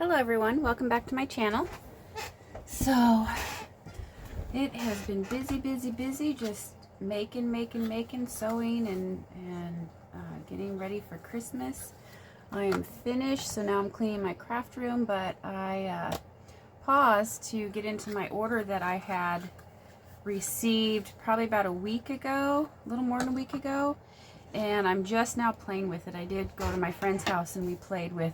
Hello everyone, welcome back to my channel. So it has been busy, just making, sewing and getting ready for Christmas. I am finished, so now I'm cleaning my craft room, but I paused to get into my order that I had received probably about a week ago, a little more than a week ago, and I'm just now playing with it. I did go to my friend's house and we played with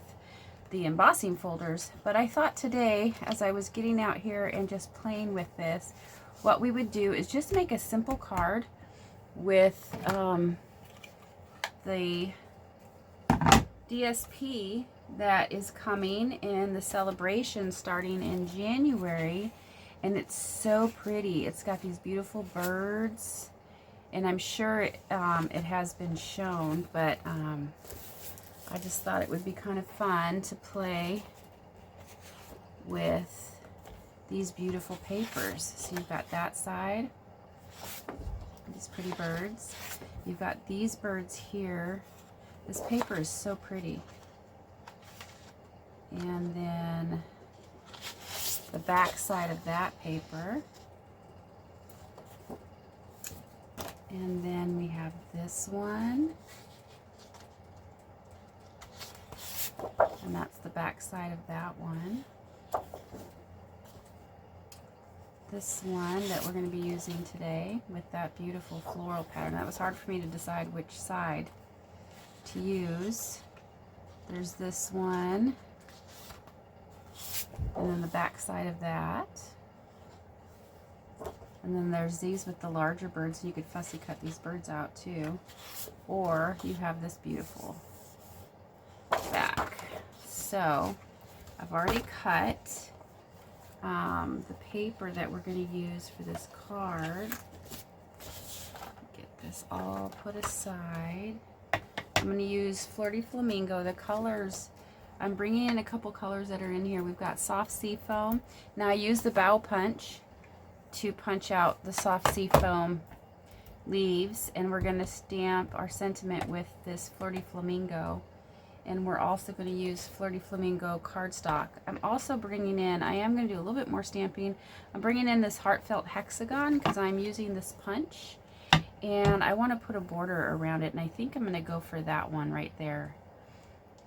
the embossing folders, but I thought today, as I was getting out here and just playing with this, what we would do is just make a simple card with the DSP that is coming in the celebration starting in January, and it's so pretty. It's got these beautiful birds, and I'm sure it has been shown, but I just thought it would be kind of fun to play with these beautiful papers. So you've got that side, these pretty birds. You've got these birds here. This paper is so pretty. And then the back side of that paper. And then we have this one. And that's the back side of that one. This one that we're going to be using today with that beautiful floral pattern. That was hard for me to decide which side to use. There's this one. And then the back side of that. And then there's these with the larger birds. So you could fussy cut these birds out too. Or you have this beautiful back. So I've already cut the paper that we're going to use for this card. Get this all put aside. I'm going to use Flirty Flamingo. The colors, I'm bringing in a couple colors that are in here. We've got soft sea foam. Now I use the bow punch to punch out the soft sea foam leaves, and we're going to stamp our sentiment with this Flirty Flamingo. And we're also going to use Flirty Flamingo cardstock. I'm also bringing in, I am going to do a little bit more stamping. I'm bringing in this heartfelt hexagon because I'm using this punch. And I want to put a border around it, and I think I'm going to go for that one right there.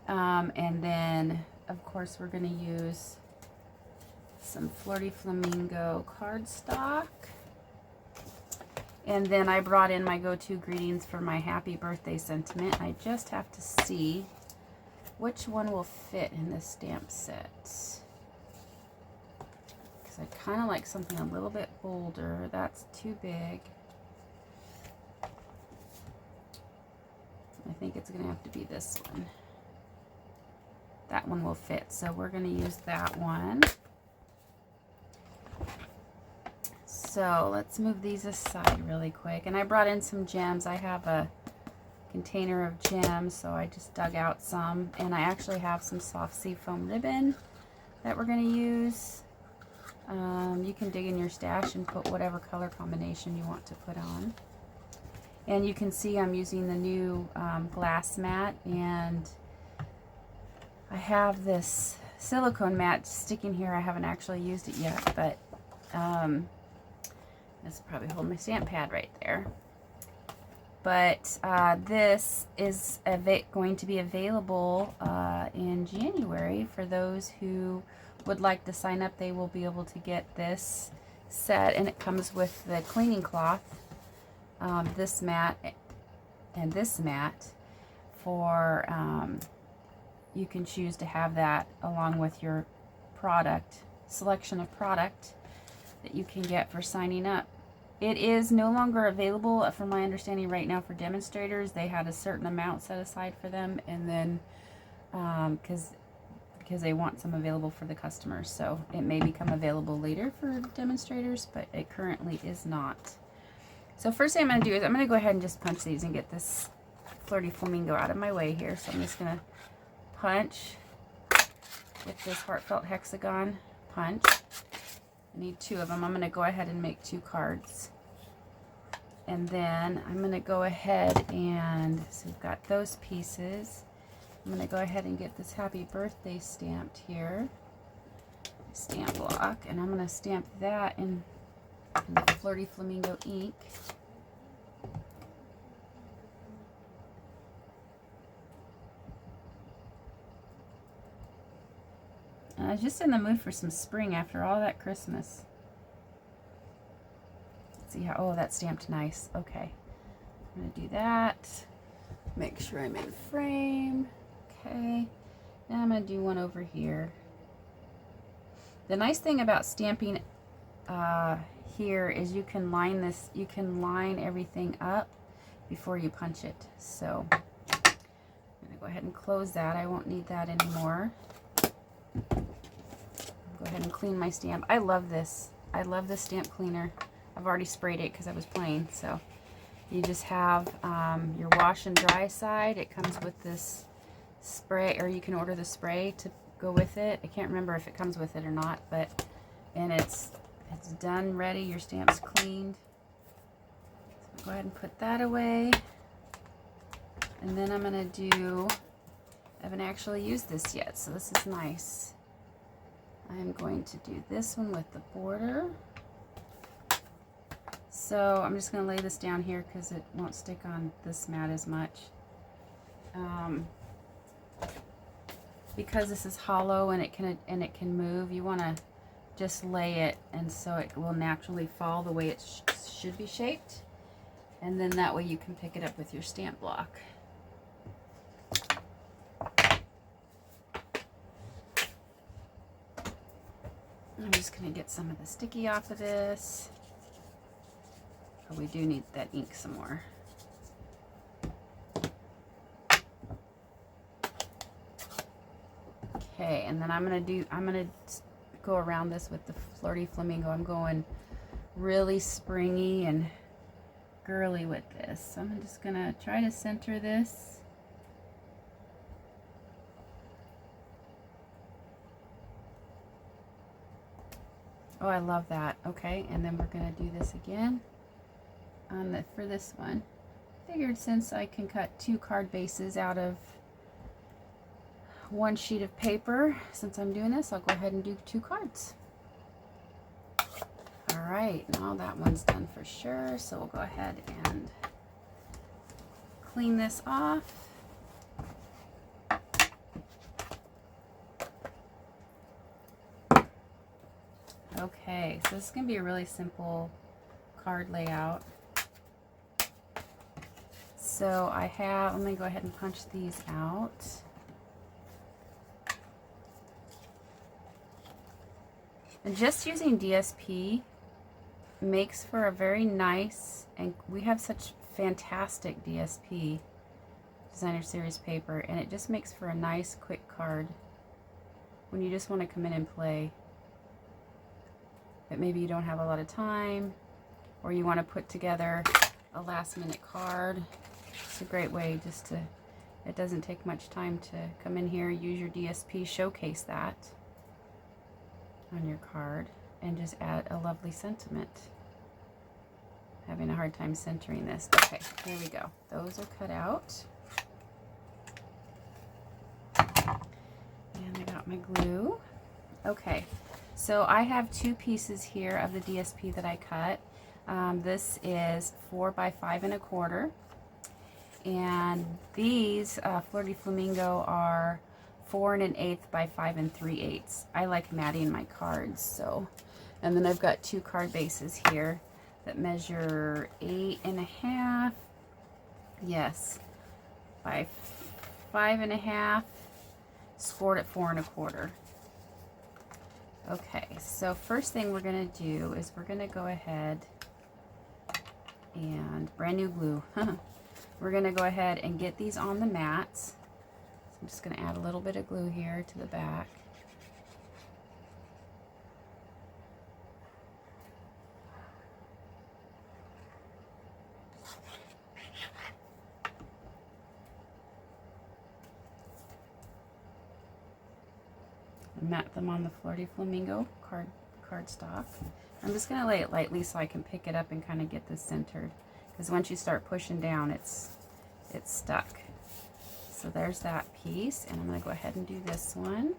And then, of course, we're going to use some Flirty Flamingo cardstock. And then I brought in my go-to greetings for my happy birthday sentiment. I just have to see which one will fit in this stamp set. Because I kind of like something a little bit bolder. That's too big. I think it's going to have to be this one. That one will fit. So we're going to use that one. So let's move these aside really quick. And I brought in some gems. I have a container of gems, so I just dug out some, and I actually have some soft sea foam ribbon that we're going to use. You can dig in your stash and put whatever color combination you want to put on. And you can see I'm using the new glass mat, and I have this silicone mat sticking here. I haven't actually used it yet, but this will probably hold my stamp pad right there. But this is going to be available in January for those who would like to sign up. They will be able to get this set, and it comes with the cleaning cloth, this mat, and this mat. For you can choose to have that along with your product, selection of product that you can get for signing up. It is no longer available, from my understanding right now, for demonstrators. They had a certain amount set aside for them, and then because they want some available for the customers. So it may become available later for demonstrators, but it currently is not. So first thing I'm going to do is I'm going to go ahead and just punch these and get this Flirty Flamingo out of my way here. So I'm just going to punch with this heartfelt hexagon punch. I need two of them. I'm going to go ahead and make 2 cards. And then I'm going to go ahead and, so we've got those pieces. I'm going to go ahead and get this happy birthday stamped here. Stamp block. And I'm going to stamp that in the Flirty Flamingo ink. And I was just in the mood for some spring after all that Christmas. Let's see how, oh, that stamped nice. Okay. I'm going to do that. Make sure I'm in frame. Okay. Now I'm going to do one over here. The nice thing about stamping here is you can line this, you can line everything up before you punch it. So I'm going to go ahead and close that. I won't need that anymore. Go ahead and clean my stamp. I love this. I love this stamp cleaner. I've already sprayed it because I was playing. So you just have your wash and dry side. It comes with this spray, or you can order the spray to go with it. I can't remember if it comes with it or not, but and it's done, ready. Your stamp's cleaned. So go ahead and put that away. And then I'm gonna do, I haven't actually used this yet, so this is nice. I'm going to do this one with the border. So I'm just going to lay this down here because it won't stick on this mat as much. Because this is hollow and it can move, you want to just lay it, and so it will naturally fall the way it should be shaped. And then that way you can pick it up with your stamp block. I'm just going to get some of the sticky off of this. Oh, we do need that ink some more. Okay, and then I'm going to go around this with the Flirty Flamingo. I'm going really springy and girly with this. So I'm just going to try to center this. Oh, I love that. Okay, and then we're going to do this again on for this one. Figured since I can cut 2 card bases out of 1 sheet of paper, since I'm doing this, I'll go ahead and do 2 cards. All right, now that one's done for sure, so we'll go ahead and clean this off. Okay, so this is going to be a really simple card layout. So I have, let me go ahead and punch these out. And just using DSP makes for a very nice, and we have such fantastic DSP, Designer Series paper, and it just makes for a nice quick card when you just want to come in and play. But maybe you don't have a lot of time, or you want to put together a last minute card. It's a great way just to, it doesn't take much time to come in here, use your DSP, showcase that on your card, and just add a lovely sentiment. Having a hard time centering this. Okay, here we go. Those are cut out. And I got my glue. Okay. So I have 2 pieces here of the DSP that I cut. This is 4 by 5 1/4, and these Flirty Flamingo are 4 1/8 by 5 3/8. I like matting my cards, so. And then I've got 2 card bases here that measure 8 1/2. Yes, by 5 1/2, scored at 4 1/4. Okay, so first thing we're going to do is we're going to go ahead and, brand new glue, we're going to go ahead and get these on the mats. So I'm just going to add a little bit of glue here to the back. Mat them on the Flirty Flamingo cardstock. I'm just going to lay it lightly so I can pick it up and kind of get this centered, because once you start pushing down, it's stuck. So there's that piece, and I'm going to go ahead and do this one.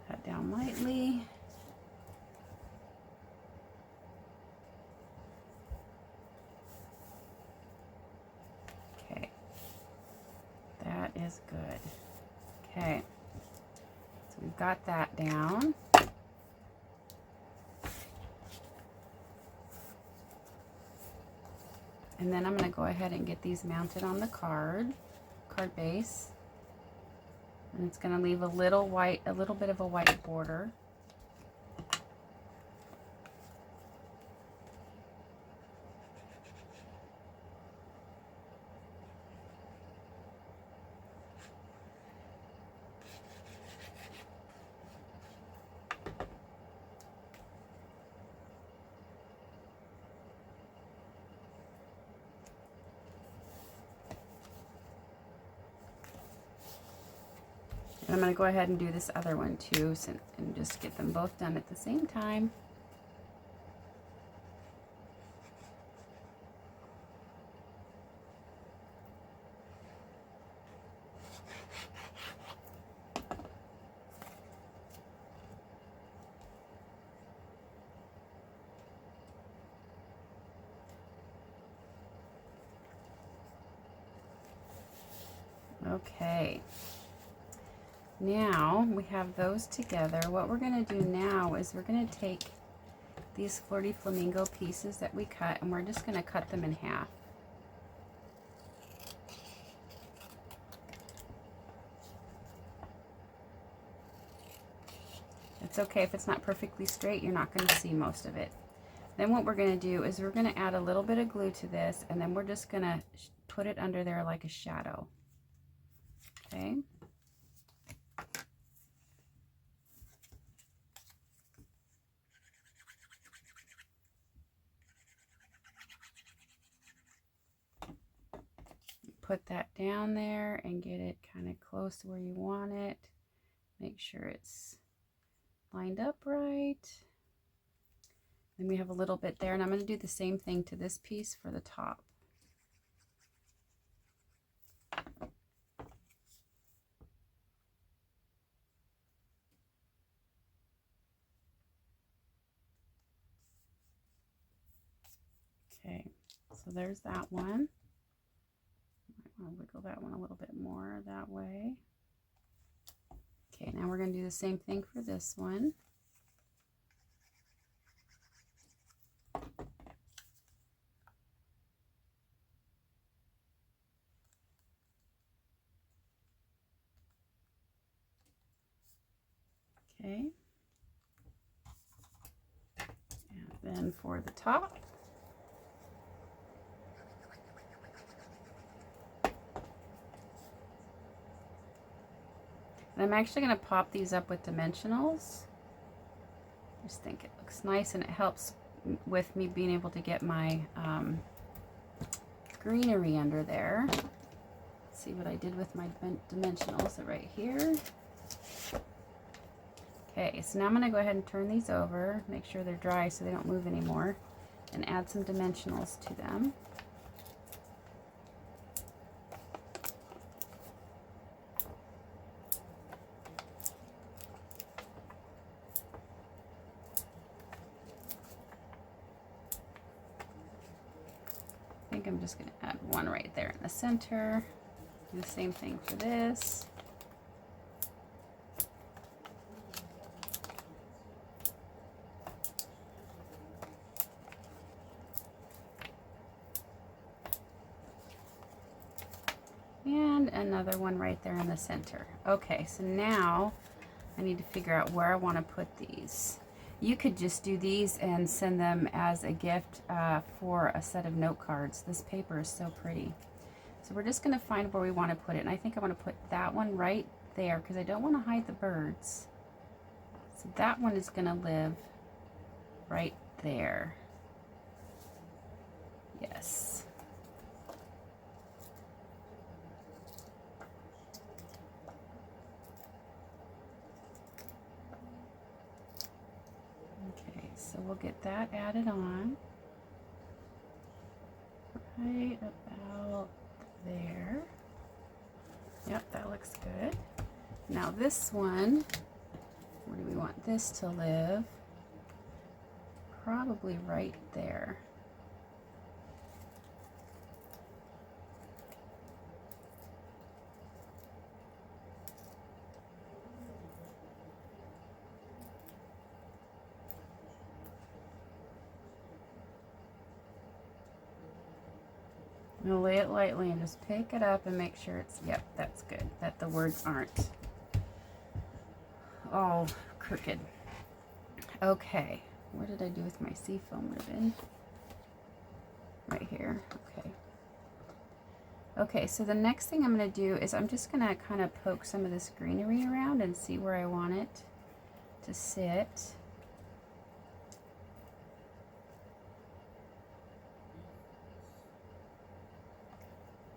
That down lightly. Okay, that is good. Okay, so we've got that down. And then I'm going to go ahead and get these mounted on the card base. And it's going to leave a little bit of a white border. And I'm going to go ahead and do this other one too, and just get them both done at the same time. Okay. Now we have those together. What we're going to do now is we're going to take these Flirty Flamingo pieces that we cut, and we're just going to cut them in half. It's okay if it's not perfectly straight, you're not going to see most of it. Then what we're going to do is we're going to add a little bit of glue to this, and then we're just going to put it under there like a shadow. Okay. Put that down there and get it kind of close to where you want it. Make sure it's lined up right. Then we have a little bit there, and I'm going to do the same thing to this piece for the top. Okay, so there's that one. I'll wiggle that one a little bit more that way. Okay, now we're going to do the same thing for this one. Okay. And then for the top, and I'm actually going to pop these up with dimensionals. I just think it looks nice, and it helps with me being able to get my greenery under there. Let's see what I did with my dimensionals right here. Okay, so now I'm going to go ahead and turn these over, make sure they're dry so they don't move anymore, and add some dimensionals to them. I think I'm just going to add one right there in the center. Do the same thing for this. And another one right there in the center. Okay, so now I need to figure out where I want to put these. You could just do these and send them as a gift for a set of note cards. This paper is so pretty. So we're just going to find where we want to put it. And I think I want to put that one right there because I don't want to hide the birds. So that one is going to live right there. Yes. So we'll get that added on right about there. Yep, that looks good. Now this one, where do we want this to live? Probably right there. I'm gonna lay it lightly and just pick it up and make sure it's, yep, that's good, that the words aren't all crooked. Okay, what did I do with my seafoam ribbon? Right here, okay. Okay, so the next thing I'm gonna do is I'm just gonna kind of poke some of this greenery around and see where I want it to sit.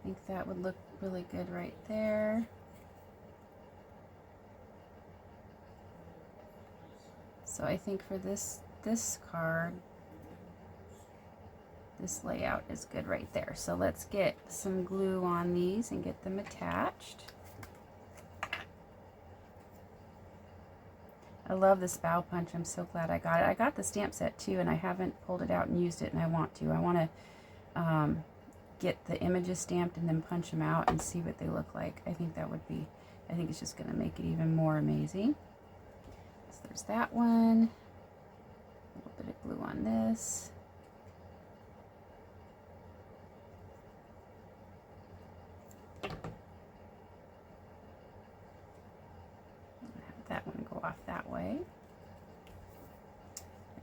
I think that would look really good right there. So I think for this card, this layout is good right there. So let's get some glue on these and get them attached. I love this bow punch. I'm so glad I got it. I got the stamp set too, and I haven't pulled it out and used it, and I want to. I want to get the images stamped and then punch them out and see what they look like. I think that would be, I think it's just going to make it even more amazing. So there's that one. A little bit of glue on this. Have that one go off that way.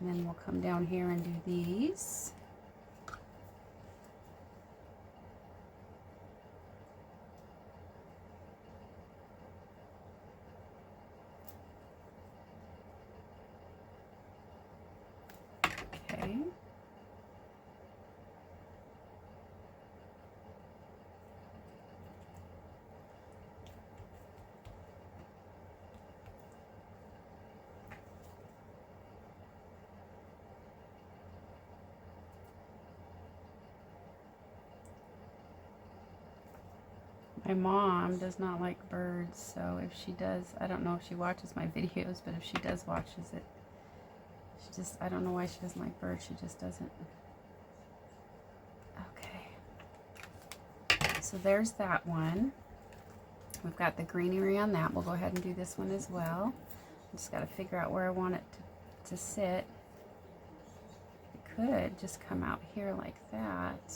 And then we'll come down here and do these. Okay. My mom does not like birds, so if she does, I don't know if she watches my videos, but if she does watches it, she just, I don't know why she doesn't like birds, she just doesn't. Okay. So there's that one. We've got the greenery on that. We'll go ahead and do this one as well. I just got to figure out where I want it to sit. It could just come out here like that.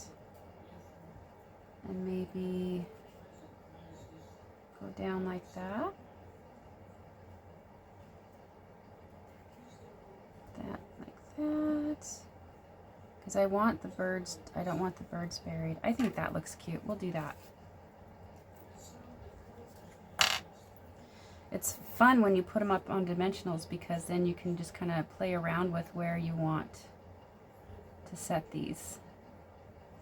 And maybe go down like that. That like that. Because I want the birds, I don't want the birds buried. I think that looks cute. We'll do that. It's fun when you put them up on dimensionals because then you can just kind of play around with where you want to set these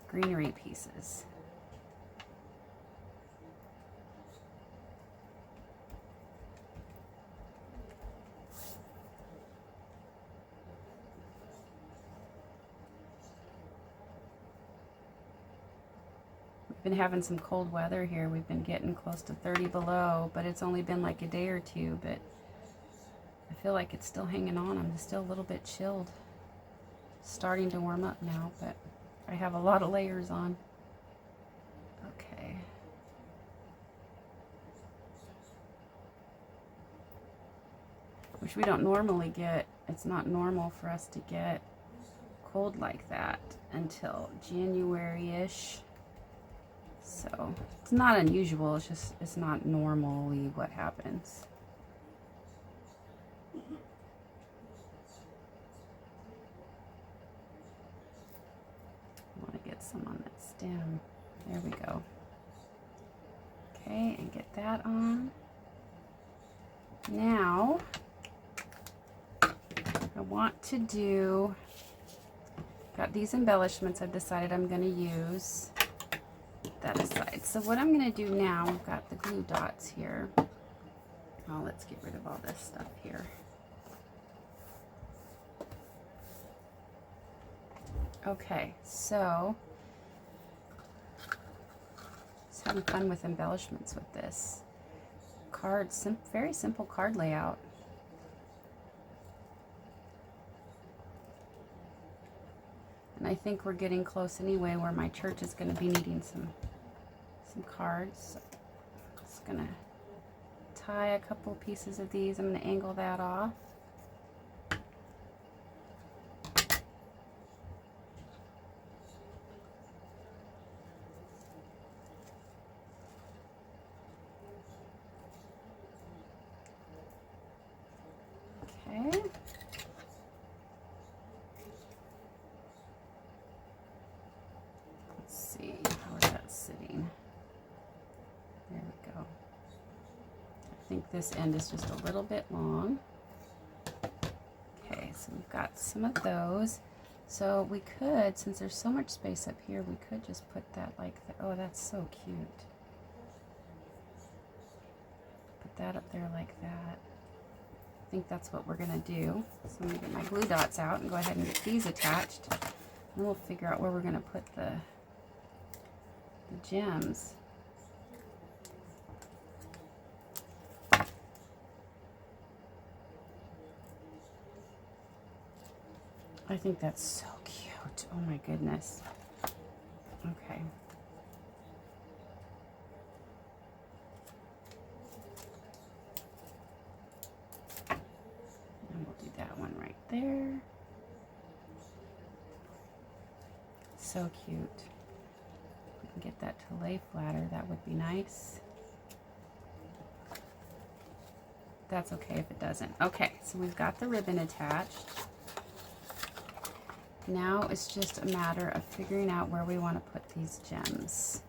greenery pieces. Been having some cold weather here. We've been getting close to 30 below, but it's only been like a day or two, but I feel like it's still hanging on. I'm just still a little bit chilled. Starting to warm up now, but I have a lot of layers on. Okay. Which we don't normally get. It's not normal for us to get cold like that until January-ish. So it's not unusual, it's just, it's not normally what happens. I want to get some on that stem. There we go. Okay, and get that on. Now, I want to do, got these embellishments I've decided I'm going to use. That aside. So what I'm going to do now, I've got the glue dots here. Oh, let's get rid of all this stuff here. Okay, so just having fun with embellishments with this card. Very simple card layout. And I think we're getting close anyway where my church is going to be needing some cards. So I'm just going to tie a couple pieces of these. I'm going to angle that off. Okay. Let's see, how is that sitting? There we go. I think this end is just a little bit long. Okay, so we've got some of those. So we could, since there's so much space up here, we could just put that like that. Oh, that's so cute. Put that up there like that. I think that's what we're gonna do. So I'm gonna get my glue dots out and go ahead and get these attached. And we'll figure out where we're gonna put the gems. I think that's so cute. Oh my goodness. Okay. And we'll do that one right there. So cute. If we can get that to lay flatter, that would be nice. That's okay if it doesn't. Okay, so we've got the ribbon attached. Now it's just a matter of figuring out where we want to put these gems.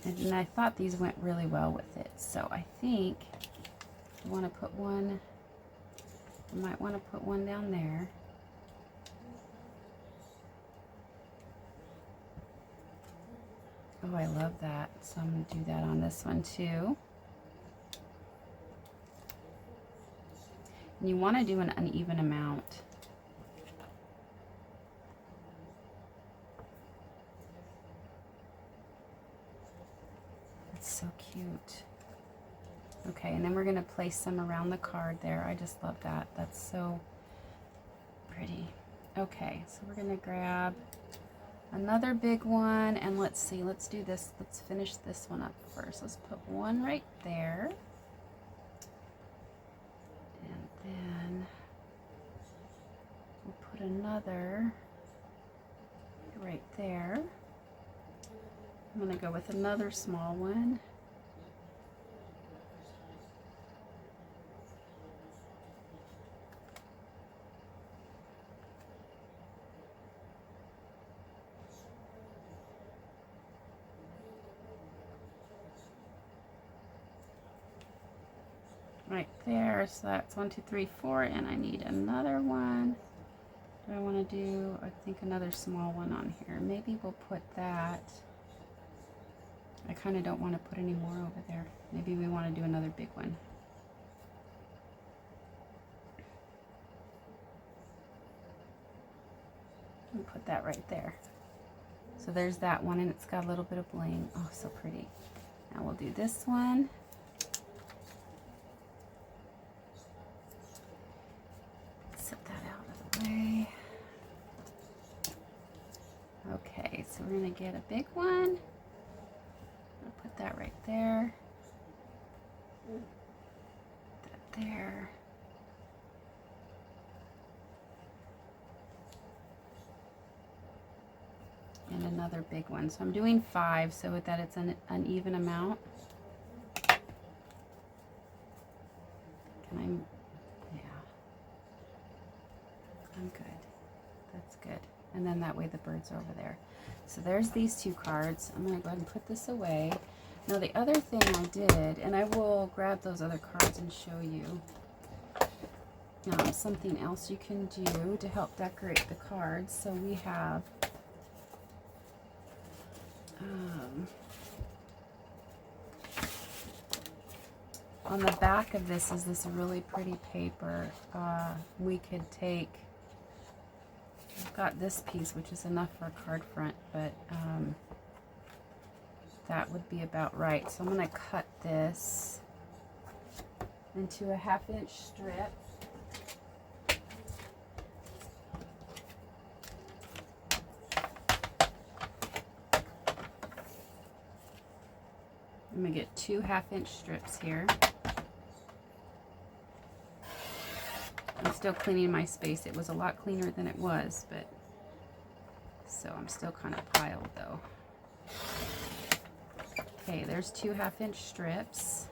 And I thought these went really well with it. So I think I want to put one, I might want to put one down there. Oh, I love that. So I'm going to do that on this one too. And you want to do an uneven amount. So cute. Okay, and then we're going to place some around the card there. I just love that. That's so pretty. Okay, so we're going to grab another big one, and let's see, let's do this. Let's finish this one up first. Let's put one right there. And then we'll put another right there. I'm going to go with another small one. Right there, so that's 1, 2, 3, 4, and I need another one. Do I want to do, I think, another small one on here. Maybe we'll put that. I kind of don't want to put any more over there. Maybe we want to do another big one. And put that right there. So there's that one, and it's got a little bit of bling. Oh, so pretty. Now we'll do this one. Set that out of the way. Okay, so we're going to get a big one. I'll put that right there. That there. And another big one. So I'm doing 5 so that it's an uneven amount. Can I? Yeah. I'm good. That's good. And then that way the birds are over there. So there's these 2 cards. I'm going to go ahead and put this away. Now the other thing I did, and I will grab those other cards and show you something else you can do to help decorate the cards. So we have on the back of this is this really pretty paper. We could take, I've got this piece, which is enough for a card front, but that would be about right. So I'm going to cut this into a 1/2 inch strip. I'm going to get 2 1/2 inch strips here. I'm still cleaning my space. It was a lot cleaner than it was, but so I'm still kind of piled though. Okay, there's 2 1/2 inch strips.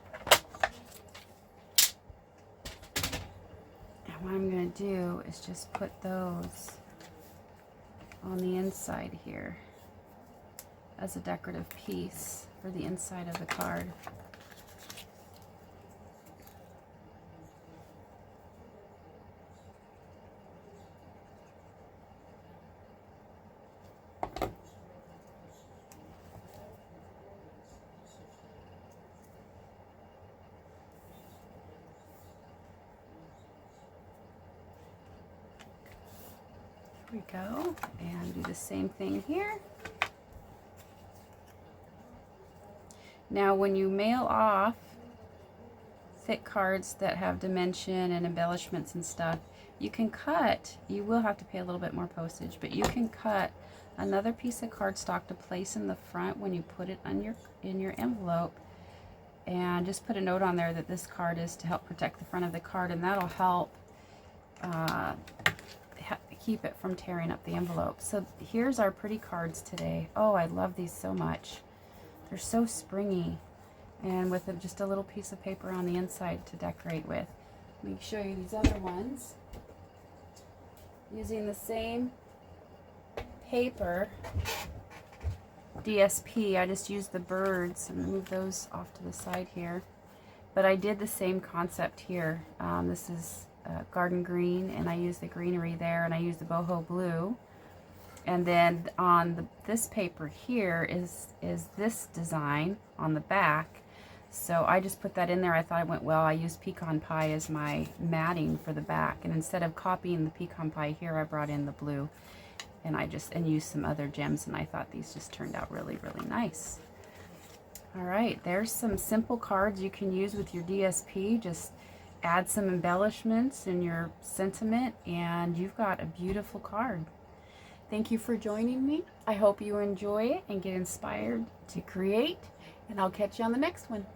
And what I'm going to do is just put those on the inside here as a decorative piece for the inside of the card. Here we go, and do the same thing here. Now when you mail off thick cards that have dimension and embellishments and stuff, you can cut, you will have to pay a little bit more postage, but you can cut another piece of cardstock to place in the front when you put it on in your envelope, and just put a note on there that this card is to help protect the front of the card, and that'll help keep it from tearing up the envelope. So here's our pretty cards today. Oh, I love these so much. They're so springy, and with just a little piece of paper on the inside to decorate with. Let me show you these other ones. Using the same paper, DSP, I just used the birds and move those off to the side here. But I did the same concept here. This is garden green, and I used the greenery there, and I used the boho blue. And then on this paper here is this design on the back. So I just put that in there. I thought it went well. I used pecan pie as my matting for the back, and instead of copying the pecan pie here, I brought in the blue, and used some other gems, and I thought these just turned out really, really nice. All right, there's some simple cards you can use with your DSP. Just add some embellishments in your sentiment, and you've got a beautiful card. Thank you for joining me. I hope you enjoy it and get inspired to create, and I'll catch you on the next one.